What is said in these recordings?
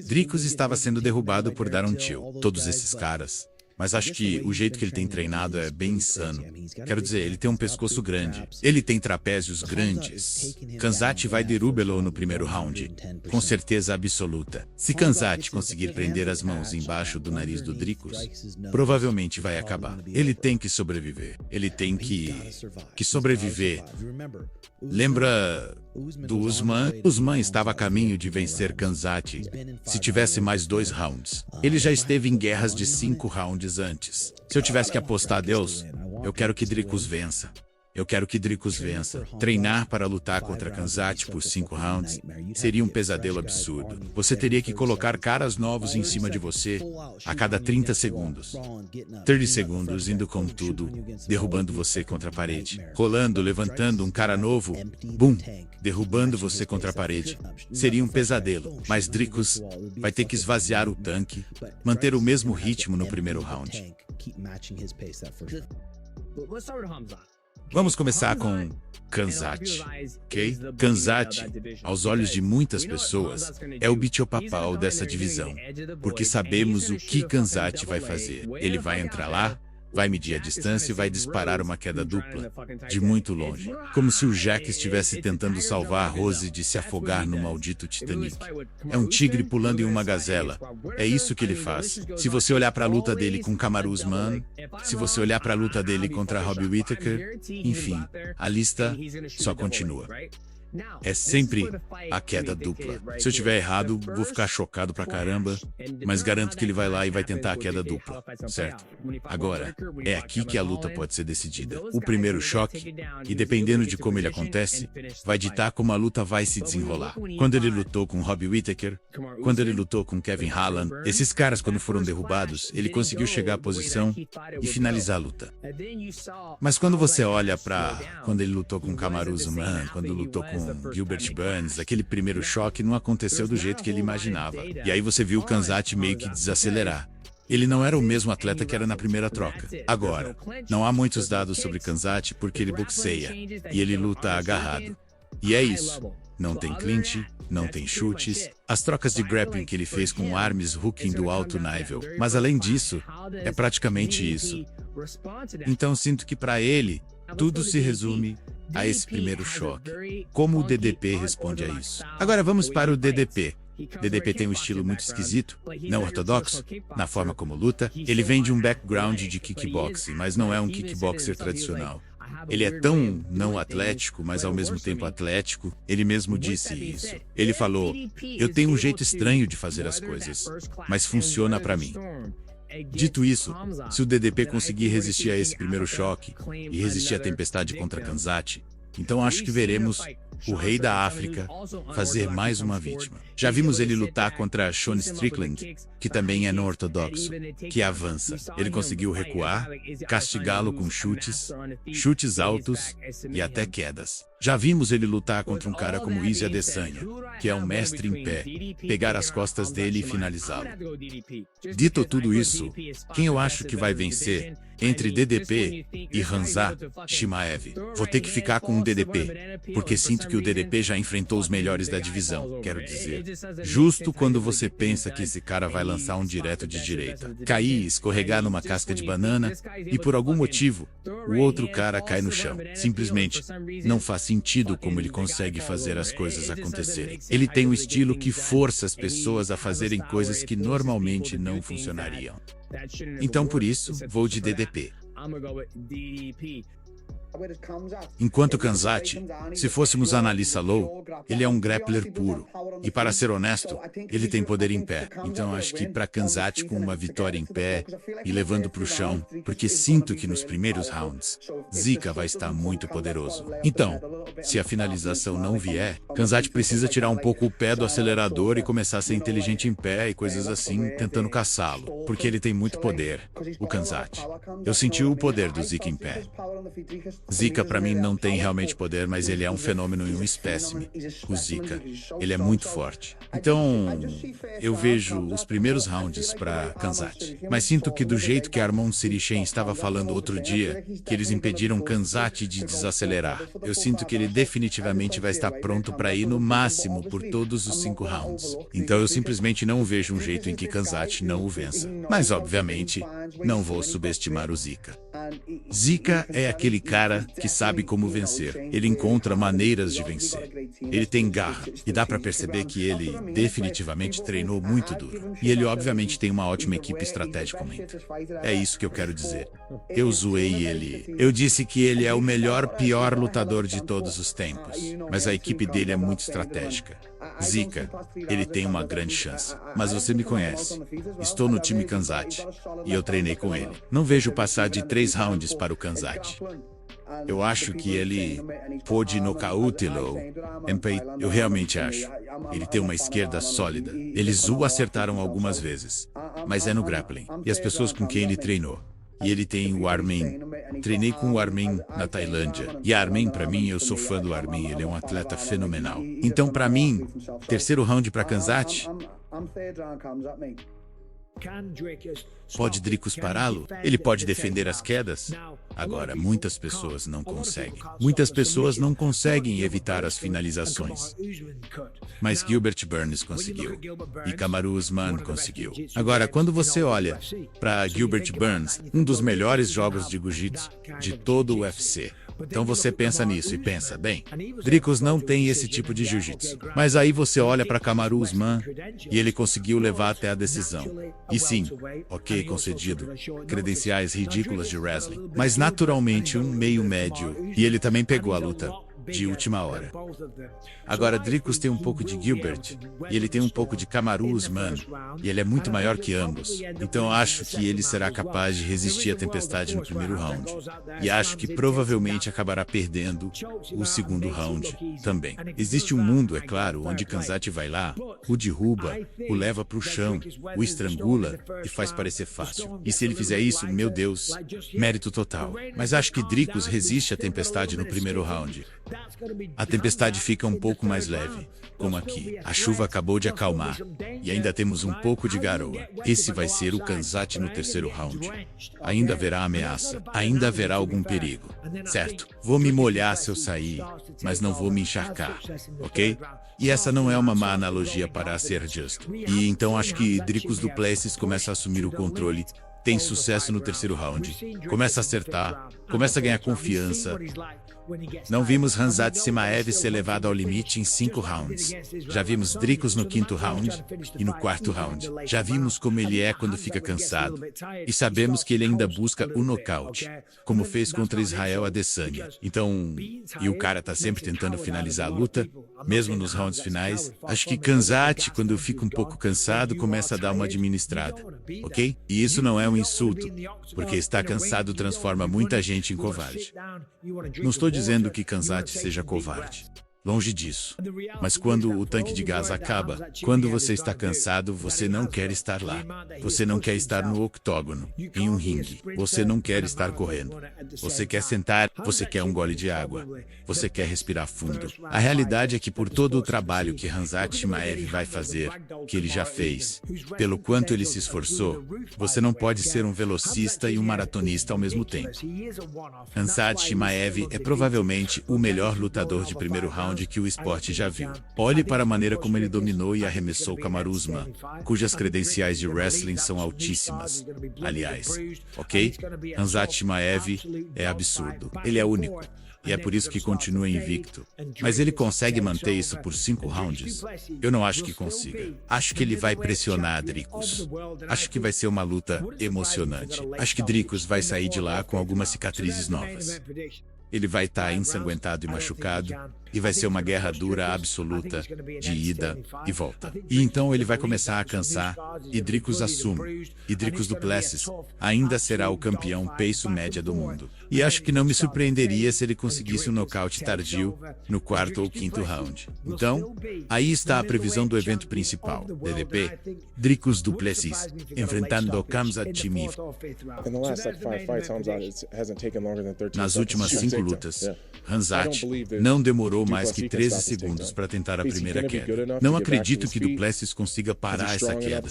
Dricus estava sendo derrubado por Darren Till, todos esses caras. Mas acho que o jeito que ele tem treinado é bem insano. Quero dizer, ele tem um pescoço grande. Ele tem trapézios grandes. Khanzat vai derrubá-lo no primeiro round. Com certeza absoluta. Se Khanzat conseguir prender as mãos embaixo do nariz do Dricus, provavelmente vai acabar. Ele tem que sobreviver. Ele tem que sobreviver. Lembra do Usman? Usman estava a caminho de vencer Khanzat se tivesse mais 2 rounds. Ele já esteve em guerras de 5 rounds antes. Se eu tivesse que apostar a Deus, eu quero que Dricus vença. Eu quero que Dricus vença. Treinar para lutar contra Khanzat por 5 rounds seria um pesadelo absurdo. Você teria que colocar caras novos em cima de você a cada 30 segundos. 30 segundos indo com tudo, derrubando você contra a parede. Rolando, levantando um cara novo, bum, derrubando você contra a parede. Seria um pesadelo, mas Dricus vai ter que esvaziar o tanque, manter o mesmo ritmo no primeiro round. Vamos começar com Khanzat, ok? Khanzat, aos olhos de muitas pessoas, é o bicho-papau dessa divisão, porque sabemos o que Khanzat vai fazer. Ele vai entrar lá, vai medir a distância e vai disparar uma queda dupla, de muito longe. Como se o Jack estivesse tentando salvar a Rose de se afogar no maldito Titanic. É um tigre pulando em uma gazela. É isso que ele faz. Se você olhar para a luta dele com Kamaru Usman, se você olhar para a luta dele contra Robbie Whittaker, enfim, a lista só continua. É sempre a queda dupla. Se eu tiver errado, vou ficar chocado pra caramba, mas garanto que ele vai lá e vai tentar a queda dupla, certo? Agora, é aqui que a luta pode ser decidida. O primeiro choque, e dependendo de como ele acontece, vai ditar como a luta vai se desenrolar. Quando ele lutou com Robbie Whittaker, quando ele lutou com Kevin Holland, esses caras quando foram derrubados, ele conseguiu chegar à posição e finalizar a luta. Mas quando você olha pra quando ele lutou com Kamaru Usman, quando lutou com Gilbert Burns, aquele primeiro choque não aconteceu do jeito que ele imaginava. E aí você viu o Khanzat meio que desacelerar. Ele não era o mesmo atleta que era na primeira troca. Agora, não há muitos dados sobre Khanzat porque ele boxeia e ele luta agarrado. E é isso. Não tem clinch, não tem chutes, as trocas de grappling que ele fez com arms hooking do alto nível. Mas além disso, é praticamente isso. Então sinto que para ele, tudo se resume a esse primeiro choque. Como o DDP responde a isso? Agora vamos para o DDP. DDP tem um estilo muito esquisito, não ortodoxo, na forma como luta. Ele vem de um background de kickboxing, mas não é um kickboxer tradicional. Ele é tão não atlético, mas ao mesmo tempo atlético. Ele mesmo disse isso. Ele falou, eu tenho um jeito estranho de fazer as coisas, mas funciona pra mim. Dito isso, se o DDP conseguir resistir a esse primeiro choque e resistir à tempestade contra Khanzat, então acho que veremos o rei da África fazer mais uma vítima. Já vimos ele lutar contra Sean Strickland, que também é não ortodoxo, que avança. Ele conseguiu recuar, castigá-lo com chutes altos e até quedas. Já vimos ele lutar contra um cara como Izzy Adesanya, que é um mestre em pé, pegar as costas dele e finalizá-lo. Dito tudo isso, quem eu acho que vai vencer entre DDP e Khamzat Chimaev? Vou ter que ficar com um DDP, porque sinto que o DDP já enfrentou os melhores da divisão, quero dizer. Justo quando você pensa que esse cara vai lançar um direto de direita, cair e escorregar numa casca de banana, e por algum motivo, o outro cara cai no chão. Simplesmente, não faz sentido como ele consegue fazer as coisas acontecerem. Ele tem um estilo que força as pessoas a fazerem coisas que normalmente não funcionariam. Então por isso, vou de DDP. Enquanto Khamzat, se fôssemos analista low, ele é um grappler puro. E para ser honesto, ele tem poder em pé. Então acho que para Khamzat com uma vitória em pé e levando para o chão, porque sinto que nos primeiros rounds, Zika vai estar muito poderoso. Então, se a finalização não vier, Khamzat precisa tirar um pouco o pé do acelerador e começar a ser inteligente em pé e coisas assim, tentando caçá-lo. Porque ele tem muito poder, o Khamzat. Eu senti o poder do Zika em pé. Zika pra mim não tem realmente poder, mas ele é um fenômeno e um espécime. O Zika, ele é muito forte. Então, eu vejo os primeiros rounds pra Khanzat. Mas sinto que do jeito que Armon Sirichen estava falando outro dia, que eles impediram Khanzat de desacelerar. Eu sinto que ele definitivamente vai estar pronto pra ir no máximo por todos os 5 rounds. Então eu simplesmente não vejo um jeito em que Khanzat não o vença. Mas obviamente, não vou subestimar o Zika. Zika é aquele cara que sabe como vencer. Ele encontra maneiras de vencer. Ele tem garra e dá pra perceber que ele definitivamente treinou muito duro. E ele obviamente tem uma ótima equipe estratégicamente. É isso que eu quero dizer. Eu zoei ele. Eu disse que ele é o melhor, pior lutador de todos os tempos. Mas a equipe dele é muito estratégica. Zika, ele tem uma grande chance. Mas você me conhece. Estou no time Khanzat. E eu treinei com ele. Não vejo passar de 3 rounds para o Khanzat. Eu acho que ele pode nocautá-lo. Eu realmente acho. Ele tem uma esquerda sólida. Eles o acertaram algumas vezes. Mas é no grappling. E as pessoas com quem ele treinou. E ele tem o Armin. Treinei com o Armin na Tailândia. E Armin, pra mim, eu sou fã do Armin. Ele é um atleta fenomenal. Então, pra mim, terceiro round pra Khanzat. Pode Dricus pará-lo? Ele pode defender as quedas? Agora, muitas pessoas não conseguem. Muitas pessoas não conseguem evitar as finalizações. Mas Gilbert Burns conseguiu. E Kamaru Usman conseguiu. Agora, quando você olha para Gilbert Burns, um dos melhores jogos de jiu-jitsu de todo o UFC, então você pensa nisso e pensa, bem, Dricus não tem esse tipo de jiu-jitsu. Mas aí você olha para Kamaru Usman e ele conseguiu levar até a decisão. E sim, ok, concedido, credenciais ridículas de wrestling, mas naturalmente um meio médio. E ele também pegou a luta de última hora. Agora, Dricus tem um pouco de Gilbert, e ele tem um pouco de Kamaru Usman, e ele é muito maior que ambos. Então acho que ele será capaz de resistir à tempestade no primeiro round. E acho que provavelmente acabará perdendo o segundo round também. Existe um mundo, é claro, onde Khanzat vai lá, o derruba, o leva para o chão, o estrangula e faz parecer fácil. E se ele fizer isso, meu Deus, mérito total. Mas acho que Dricus resiste à tempestade no primeiro round. A tempestade fica um pouco mais leve, como aqui. A chuva acabou de acalmar e ainda temos um pouco de garoa. Esse vai ser o Khanzat no terceiro round. Ainda haverá ameaça, ainda haverá algum perigo, certo? Vou me molhar se eu sair, mas não vou me encharcar, ok? E essa não é uma má analogia para ser justo. E então acho que Dricus du Plessis começa a assumir o controle, tem sucesso no terceiro round, começa a acertar, começa a ganhar confiança. Não vimos Khamzat Chimaev ser levado ao limite em 5 rounds. Já vimos Dricus no quinto round e no quarto round. Já vimos como ele é quando fica cansado. E sabemos que ele ainda busca o nocaute, como fez contra Israel Adesanya. Então, e o cara tá sempre tentando finalizar a luta, mesmo nos rounds finais. Acho que Khamzat, quando fica um pouco cansado, começa a dar uma administrada, ok? E isso não é um insulto, porque estar cansado transforma muita gente em covarde. Não estou dizendo que Khamzat seja covarde. Longe disso. Mas quando o tanque de gás acaba, quando você está cansado, você não quer estar lá. Você não quer estar no octógono, em um ringue. Você não quer estar correndo. Você quer sentar, você quer um gole de água. Você quer respirar fundo. A realidade é que por todo o trabalho que Khamzat Chimaev vai fazer, que ele já fez, pelo quanto ele se esforçou, você não pode ser um velocista e um maratonista ao mesmo tempo. Khamzat Chimaev é provavelmente o melhor lutador de primeiro round que o esporte já viu. Olhe para a maneira como ele dominou e arremessou Kamaru Usman, cujas credenciais de wrestling são altíssimas. Aliás, ok? Khamzat Chimaev é absurdo. Ele é único. E é por isso que continua invicto. Mas ele consegue manter isso por 5 rounds? Eu não acho que consiga. Acho que ele vai pressionar Dricus. Acho que vai ser uma luta emocionante. Acho que Dricus vai sair de lá com algumas cicatrizes novas. Ele vai estar ensanguentado e machucado, e vai ser uma guerra dura absoluta, de ida e volta. E então ele vai começar a cansar, e Dricus assume. E Dricus du Plessis ainda será o campeão peso média do mundo. E acho que não me surpreenderia se ele conseguisse um nocaute tardio no quarto ou quinto round. Então, aí está a previsão do evento principal, DDP, Dricus du Plessis, enfrentando Khamzat Chimaev. Nas últimas 5 lutas, Khamzat não demorou mais que 13 segundos para tentar a primeira queda. Não acredito que du Plessis consiga parar essa queda.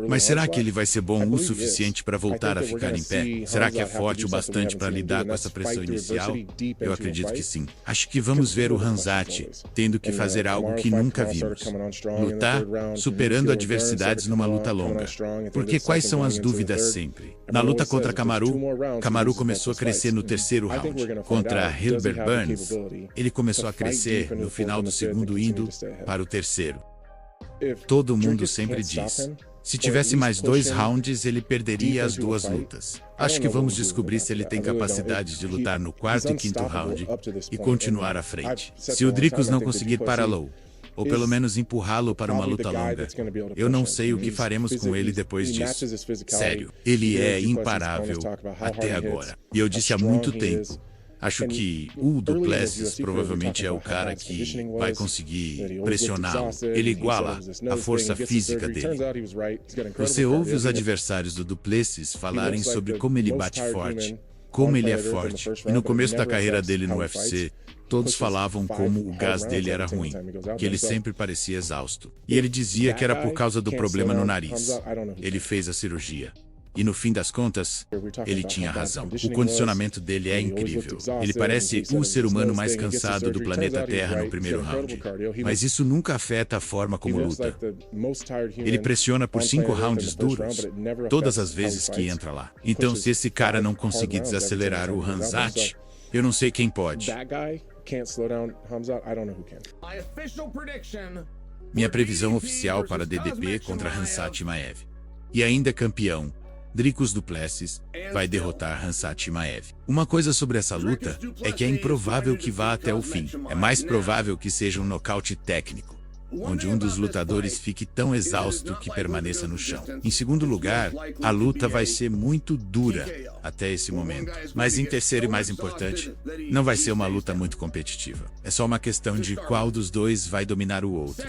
Mas será que ele vai ser bom o suficiente para voltar a ficar em pé? Será que é forte o bastante para lidar com essa pressão inicial? Eu acredito que sim. Acho que vamos ver o Khamzat tendo que fazer algo que nunca vimos. Lutar, superando adversidades numa luta longa. Porque quais são as dúvidas sempre? Na luta contra Kamaru começou a crescer no terceiro round. Contra Gilbert Burns, ele começou a crescer no final do segundo indo para o terceiro. Todo mundo sempre diz, se tivesse mais 2 rounds, ele perderia as 2 lutas. Acho que vamos descobrir se ele tem capacidade de lutar no quarto e quinto round e continuar à frente. Se o Dricus não conseguir pará-lo, ou pelo menos empurrá-lo para uma luta longa, eu não sei o que faremos com ele depois disso. Sério, ele é imparável até agora. E eu disse há muito tempo, acho que o du Plessis provavelmente é o cara que vai conseguir pressioná-lo. Ele iguala a força física dele. Você ouve os adversários do du Plessis falarem sobre como ele bate forte, como ele é forte. E no começo da carreira dele no UFC, todos falavam como o gás dele era ruim, que ele sempre parecia exausto. E ele dizia que era por causa do problema no nariz. Ele fez a cirurgia. E no fim das contas, ele tinha razão. O condicionamento dele é incrível. Ele parece o ser humano mais cansado do planeta Terra no primeiro round. Mas isso nunca afeta a forma como luta. Ele pressiona por 5 rounds duros, todas as vezes que entra lá. Então, se esse cara não conseguir desacelerar o Khamzat, eu não sei quem pode. Minha previsão oficial para DDP contra Khamzat Chimaev. E ainda campeão, Dricus du Plessis vai derrotar Khamzat Chimaev. Uma coisa sobre essa luta é que é improvável que vá até o fim. É mais provável que seja um nocaute técnico, onde um dos lutadores fique tão exausto que permaneça no chão. Em segundo lugar, a luta vai ser muito dura até esse momento. Mas em terceiro e mais importante, não vai ser uma luta muito competitiva. É só uma questão de qual dos dois vai dominar o outro.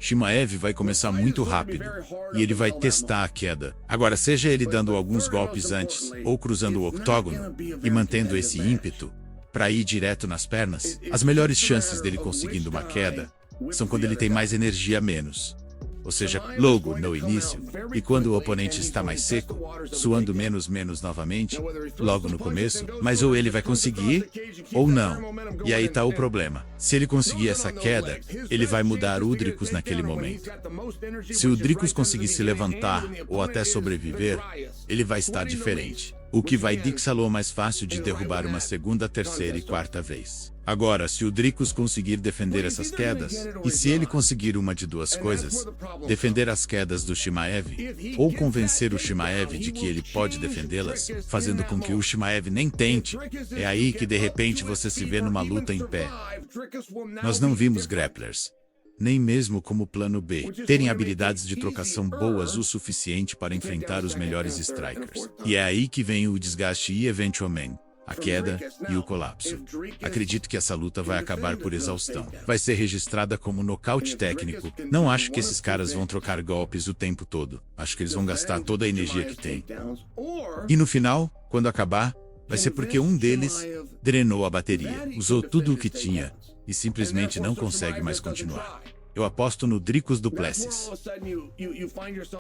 Chimaev vai começar muito rápido, e ele vai testar a queda. Agora, seja ele dando alguns golpes antes, ou cruzando o octógono, e mantendo esse ímpeto para ir direto nas pernas, as melhores chances dele conseguindo uma queda são quando ele tem mais energia a menos. Ou seja, logo no início, e quando o oponente está mais seco, suando menos novamente, logo no começo, mas ou ele vai conseguir, ou não. E aí tá o problema. Se ele conseguir essa queda, ele vai mudar o Dricus naquele momento. Se o Dricus conseguir se levantar, ou até sobreviver, ele vai estar diferente. O que vai deixá-lo mais fácil de derrubar uma segunda, terceira e quarta vez. Agora, se o Dricus conseguir defender essas quedas, e se ele conseguir uma de 2 coisas, defender as quedas do Chimaev, ou convencer o Chimaev de que ele pode defendê-las, fazendo com que o Chimaev nem tente, é aí que de repente você se vê numa luta em pé. Nós não vimos grapplers, nem mesmo como plano B, terem habilidades de trocação boas o suficiente para enfrentar os melhores strikers. E é aí que vem o desgaste e, eventualmente, a queda e o colapso. Acredito que essa luta vai acabar por exaustão. Vai ser registrada como nocaute técnico. Não acho que esses caras vão trocar golpes o tempo todo. Acho que eles vão gastar toda a energia que têm. E no final, quando acabar, vai ser porque um deles drenou a bateria, usou tudo o que tinha e simplesmente não consegue mais continuar. Eu aposto no Dricus du Plessis.